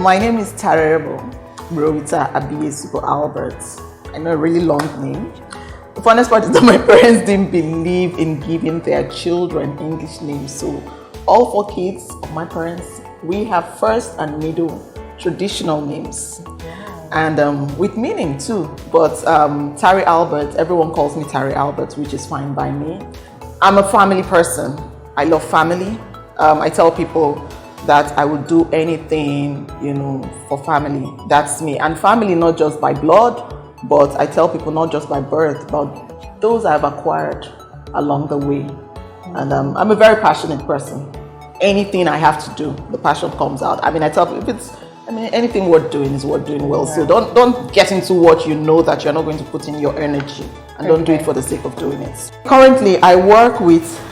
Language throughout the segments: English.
My name is Tarierebo Abbiyesuku Albert. I know a really long name. The funniest part is that my parents didn't believe in giving their children English names. So all 4 kids of my parents, we have first and middle traditional names. And with meaning too. But Tari Albert, everyone calls me Tari Albert, which is fine by me. I'm a family person. I love family. I tell people that I would do anything, for family. That's me. And family, not just by blood, but I tell people not just by birth, but those I've acquired along the way. And I'm a very passionate person. Anything I have to do, the passion comes out. I tell people anything worth doing is worth doing well. Yeah. So don't get into what you know that you're not going to put in your energy, and don't do it for the sake of doing it. Currently, I work with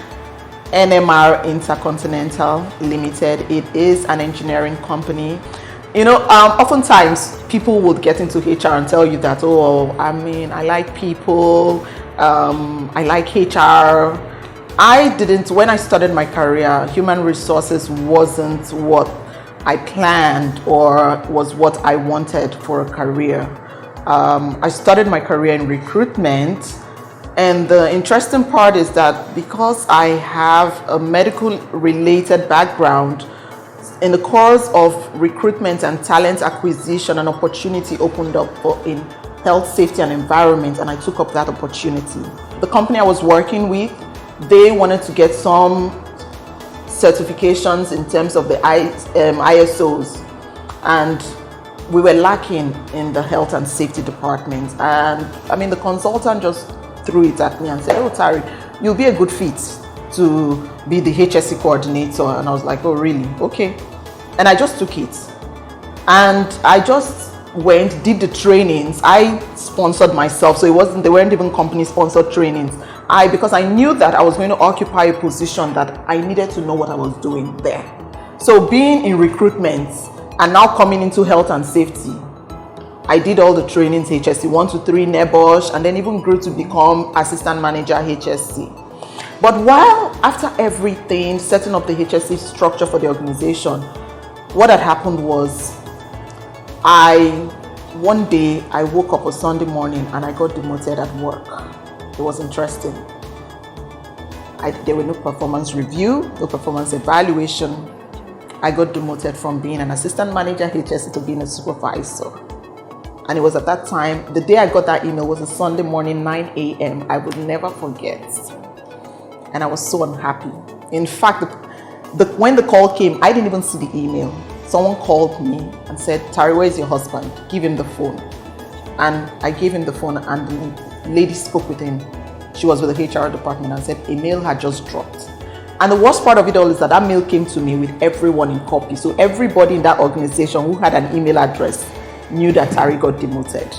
NMR Intercontinental Limited. It is an engineering company. Oftentimes people would get into HR and tell you that, I like people, I like HR. I didn't, when I started my career, human resources wasn't what I planned or was what I wanted for a career. I started my career in recruitment. And the interesting part is that because I have a medical related background, in the course of recruitment and talent acquisition, an opportunity opened up in health, safety and environment, and I took up that opportunity. The company I was working with, they wanted to get some certifications in terms of the ISOs, and we were lacking in the health and safety department. And the consultant just threw it at me and said, Tari, you'll be a good fit to be the HSC coordinator. And I was like, oh really? Okay. And I just took it. And I just went, did the trainings. I sponsored myself. So they weren't even company sponsored trainings. Because I knew that I was going to occupy a position that I needed to know what I was doing there. So being in recruitment and now coming into health and safety, I did all the trainings, HSC 1 to 3, NEBOSH, and then even grew to become assistant manager HSC. But after everything, setting up the HSC structure for the organization, what had happened was one day I woke up a Sunday morning and I got demoted at work. It was interesting. There were no performance review, no performance evaluation. I got demoted from being an assistant manager HSC to being a supervisor. And it was at that time, the day I got that email was a Sunday morning, 9 a.m. I would never forget. And I was so unhappy. In fact, when the call came, I didn't even see the email. Someone called me and said, Tari, where's your husband? Give him the phone. And I gave him the phone and the lady spoke with him. She was with the HR department and said a mail had just dropped. And the worst part of it all is that mail came to me with everyone in copy. So everybody in that organization who had an email address knew that Tari got demoted.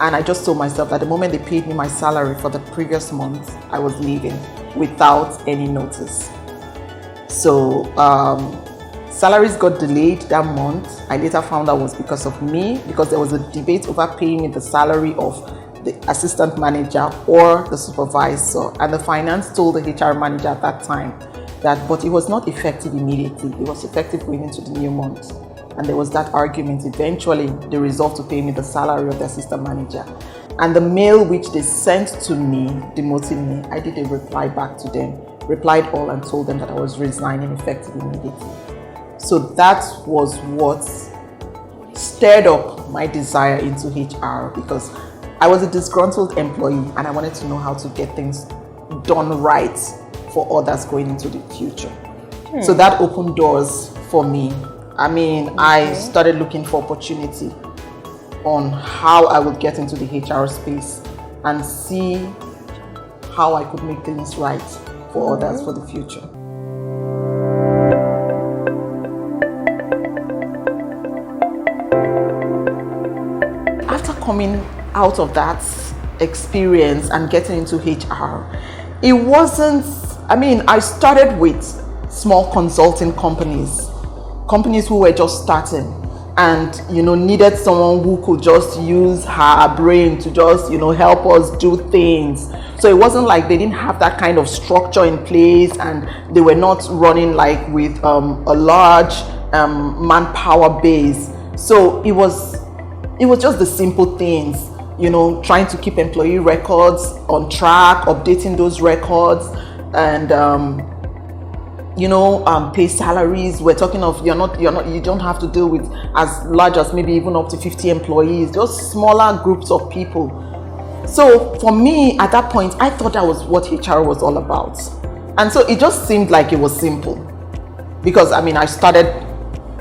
And I just told myself that the moment they paid me my salary for the previous month, I was leaving without any notice. So salaries got delayed that month. I later found out was because of me, because there was a debate over paying me the salary of the assistant manager or the supervisor. And the finance told the HR manager at that time but it was not effective immediately. It was effective going into the new month. And there was that argument. Eventually, they resolved to pay me the salary of the assistant manager. And the mail which they sent to me, demoting me, I did a reply back to them, replied all and told them that I was resigning effective immediately. So that was what stirred up my desire into HR, because I was a disgruntled employee and I wanted to know how to get things done right for others going into the future. So that opened doors for me. I started looking for opportunity on how I would get into the HR space and see how I could make things right for others for the future. After coming out of that experience and getting into HR, it wasn't, I started with small consulting companies who were just starting and needed someone who could just use her brain to just help us do things. So it wasn't like they didn't have that kind of structure in place and they were not running like with a large manpower base. So it was just the simple things, trying to keep employee records on track, updating those records, and pay salaries. We're talking of you don't have to deal with as large as maybe even up to 50 employees, just smaller groups of people. So for me at that point, I thought that was what HR was all about. And so it just seemed like it was simple, because I started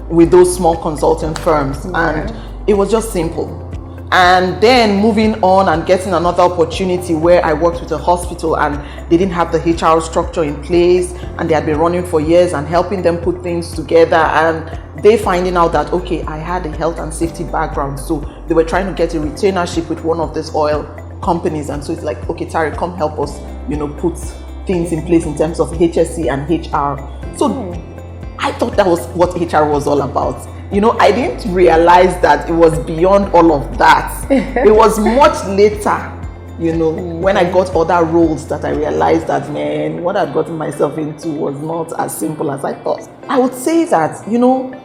with those small consulting firms, and it was just simple. And then moving on and getting another opportunity where I worked with a hospital, and they didn't have the HR structure in place, and they had been running for years, and helping them put things together, and they finding out that, okay, I had a health and safety background, so they were trying to get a retainership with one of these oil companies. And so it's like, okay, Tari, come help us, put things in place in terms of HSE and HR. So I thought that was what HR was all about. I didn't realize that it was beyond all of that. It was much later, when I got other roles, that I realized that, man, what I'd gotten myself into was not as simple as I thought. I would say that,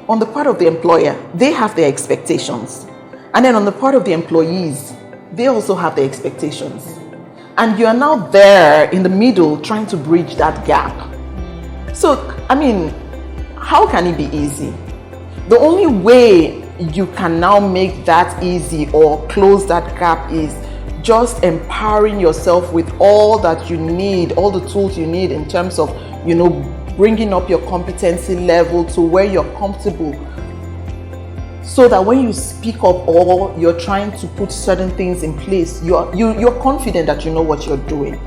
on the part of the employer, they have their expectations. And then on the part of the employees, they also have their expectations. And you are now there in the middle trying to bridge that gap. So, how can it be easy? The only way you can now make that easy or close that gap is just empowering yourself with all that you need, all the tools you need in terms of, bringing up your competency level to where you're comfortable, so that when you speak up or you're trying to put certain things in place, you're confident that you know what you're doing.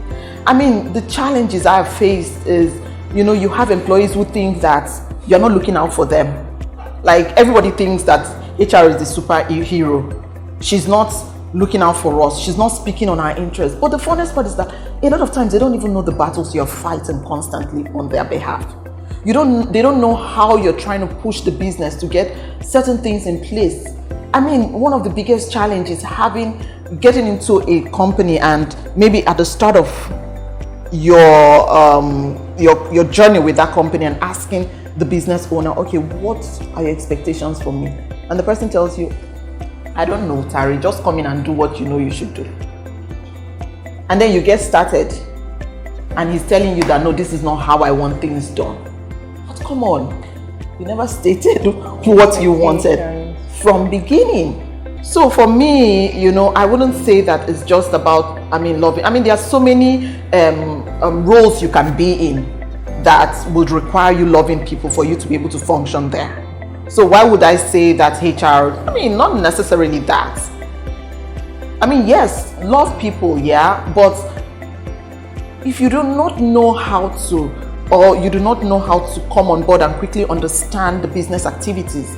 The challenges I've faced is, you have employees who think that you're not looking out for them. Like, everybody thinks that HR is the superhero. She's not looking out for us. She's not speaking on our interests. But the funniest part is that a lot of times they don't even know the battles you're fighting constantly on their behalf. They don't know how you're trying to push the business to get certain things in place. One of the biggest challenges getting into a company, and maybe at the start of your journey with that company, and asking the business owner, okay, what are your expectations for me? And the person tells you, I don't know, Tari, just come in and do what you know you should do. And then you get started, and he's telling you that, no, this is not how I want things done. But come on, you never stated what you wanted from beginning. So for me, I wouldn't say that it's just about, loving. There are so many roles you can be in that would require you loving people for you to be able to function there. So why would I say that HR? Not necessarily that. Yes, love people, yeah, but if you do not know how to, or you do not know how to come on board and quickly understand the business activities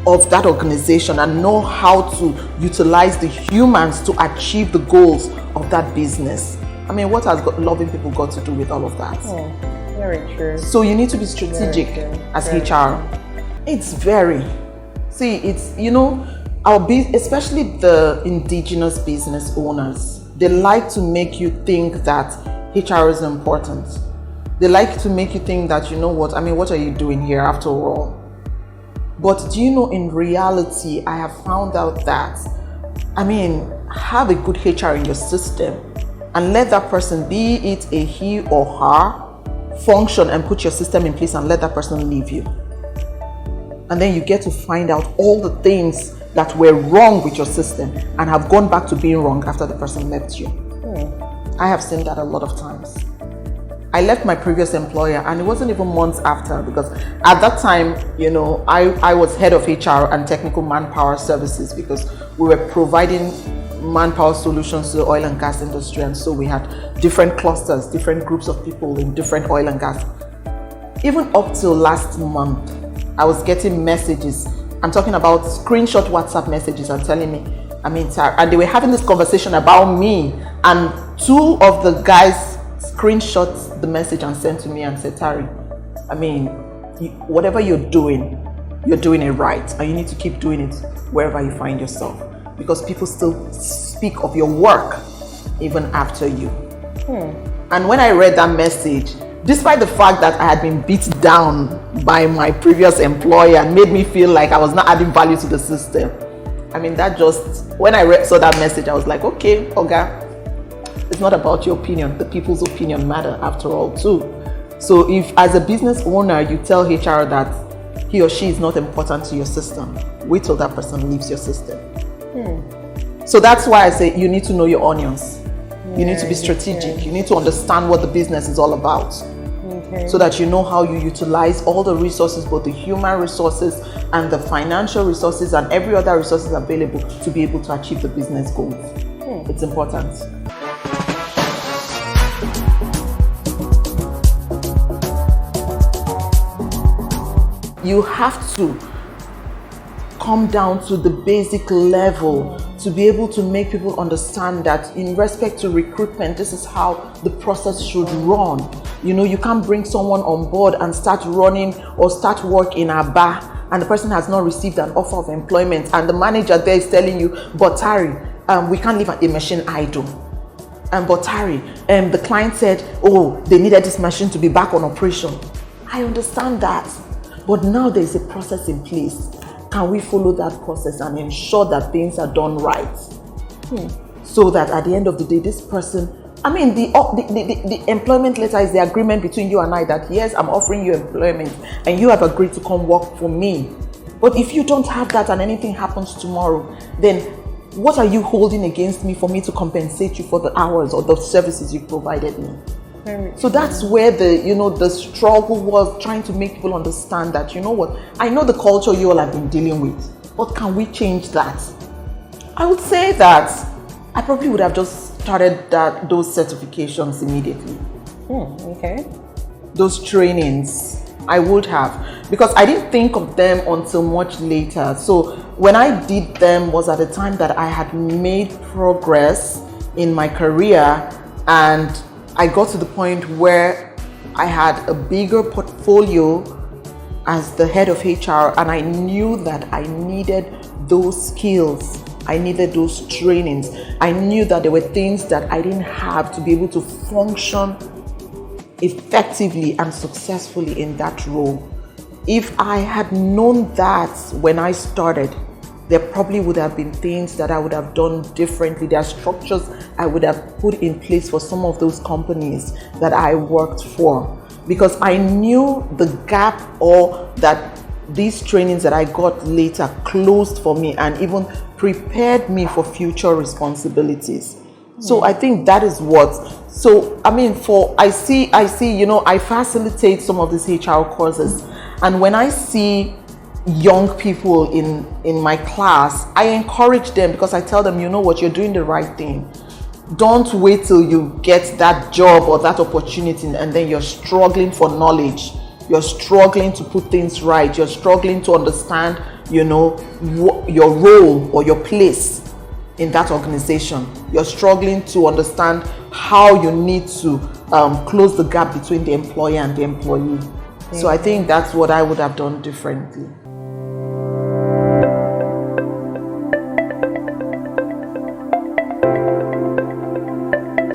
of that organization, and know how to utilize the humans to achieve the goals of that business, what has loving people got to do with all of that? Very true. So you need to be strategic as HR. It's especially the indigenous business owners, they like to make you think that HR is important. They like to make you think that, what are you doing here after all? But do you know, in reality, I have found out that, have a good HR in your system, and let that person, be it a he or her, function, and put your system in place, and let that person leave you. And then you get to find out all the things that were wrong with your system and have gone back to being wrong after the person left you. I have seen that a lot of times. I left my previous employer, and it wasn't even months after, because at that time, I was head of HR and technical manpower services, because we were providing manpower solutions to the oil and gas industry. And so we had different clusters, different groups of people in different oil and gas. Even up till last month, I was getting messages. I'm talking about screenshot WhatsApp messages, and telling me, and they were having this conversation about me, and two of the guys screenshot the message and sent to me and said, Tari, whatever you're doing it right, and you need to keep doing it wherever you find yourself, because people still speak of your work even after you. And when I read that message, despite the fact that I had been beat down by my previous employer and made me feel like I was not adding value to the system. I mean, that just, when I saw that message, I was like, okay, Oga, it's not about your opinion. The people's opinion matter after all too. So if as a business owner, you tell HR that he or she is not important to your system, wait till that person leaves your system. So that's why I say you need to know your onions. You need to be strategic. You need to understand what the business is all about. So that you know how you utilize all the resources, both the human resources and the financial resources and every other resources available to be able to achieve the business goals. It's important. You have to come down to the basic level to be able to make people understand that in respect to recruitment, this is how the process should run. You know, you can't bring someone on board and start running or start work in a bar and the person has not received an offer of employment and the manager there is telling you, but Tari, we can't leave a machine idle. But Tari, the client said, oh, they needed this machine to be back on operation. I understand that. But now there is a process in place. Can we follow that process and ensure that things are done right? So that at the end of the day, this person, I mean, the employment letter is the agreement between you and I that yes, I'm offering you employment and you have agreed to come work for me. But if you don't have that and anything happens tomorrow, then what are you holding against me for me to compensate you for the hours or the services you provided me? So that's where the struggle was, trying to make people understand that, you know what, I know the culture you all have been dealing with, but can we change that? I would say that I probably would have just started those certifications immediately. Okay. Those trainings, I would have, because I didn't think of them until much later. So when I did them was at a time that I had made progress in my career and I got to the point where I had a bigger portfolio as the head of HR and I knew that I needed those skills. I needed those trainings. I knew that there were things that I didn't have to be able to function effectively and successfully in that role. If I had known that when I started, there probably would have been things that I would have done differently. There are structures I would have put in place for some of those companies that I worked for, because I knew the gap or that these trainings that I got later closed for me and even prepared me for future responsibilities. So I think that is what, so I mean, I see, I facilitate some of these HR courses, and when I see young people in my class, I encourage them because I tell them, you know what, you're doing the right thing. Don't wait till you get that job or that opportunity and then you're struggling for knowledge. You're struggling to put things right. You're struggling to understand, your role or your place in that organization. You're struggling to understand how you need to close the gap between the employer and the employee. So I think that's what I would have done differently.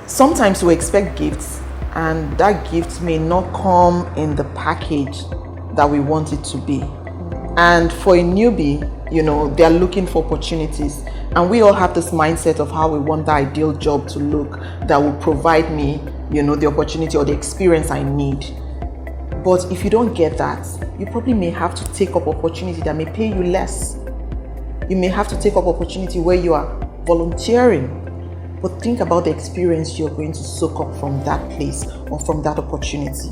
Sometimes we expect gifts and that gift may not come in the package that we want it to be. And for a newbie, they're looking for opportunities. And we all have this mindset of how we want the ideal job to look that will provide me, the opportunity or the experience I need. But if you don't get that, you probably may have to take up opportunity that may pay you less. You may have to take up opportunity where you are volunteering. But think about the experience you're going to soak up from that place or from that opportunity.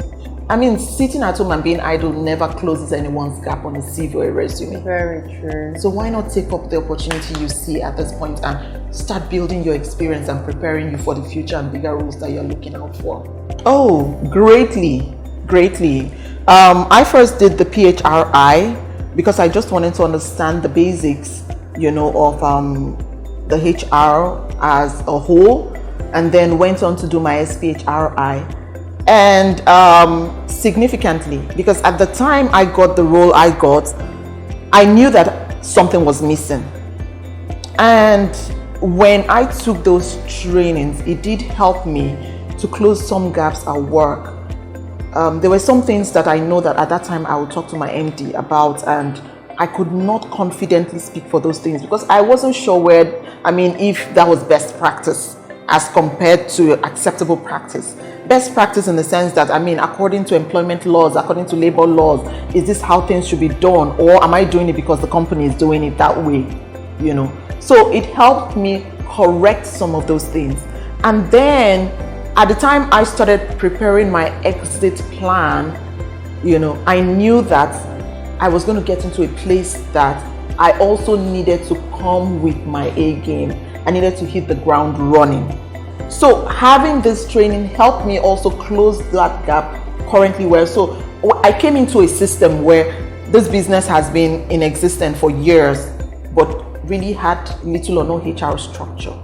I mean, sitting at home and being idle never closes anyone's gap on a CV or a resume. Very true. So why not take up the opportunity you see at this point and start building your experience and preparing you for the future and bigger roles that you're looking out for? Oh, greatly. I first did the PHRI because I just wanted to understand the basics, of the HR as a whole, and then went on to do my SPHRI. And significantly, because at the time I got the role I got, I knew that something was missing. And when I took those trainings, it did help me to close some gaps at work. there were some things that I know that at that time I would talk to my MD about, and I could not confidently speak for those things because I wasn't sure if that was best practice as compared to acceptable practice. Best practice in the sense that, according to employment laws, according to labor laws, is this how things should be done, or am I doing it because the company is doing it that way? So it helped me correct some of those things. And then at the time I started preparing my exit plan, I knew that I was going to get into a place that I also needed to come with my A game. I needed to hit the ground running. So having this training helped me also close that gap currently where, so I came into a system where this business has been in existence for years, but really had little or no HR structure.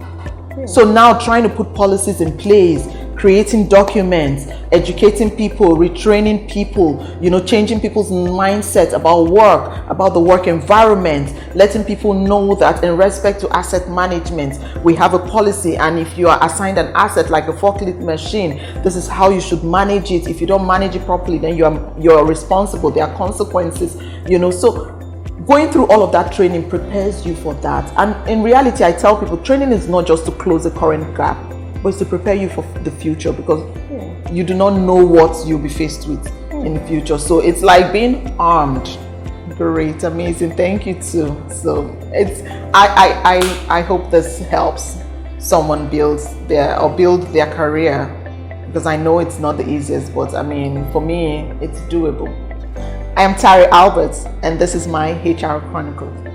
So now trying to put policies in place, creating documents, educating people, retraining people, changing people's mindset about work, about the work environment, letting people know that in respect to asset management, we have a policy, and if you are assigned an asset like a forklift machine, this is how you should manage it. If you don't manage it properly, then you're responsible. There are consequences, So going through all of that training prepares you for that. And in reality, I tell people training is not just to close the current gap, but it's to prepare you for the future, because you do not know what you'll be faced with in the future. So it's like being armed. Great, amazing. Thank you too. So I hope this helps someone build their career, because I know it's not the easiest, but for me, it's doable. I am Tari Albert, and this is my HR Chronicles.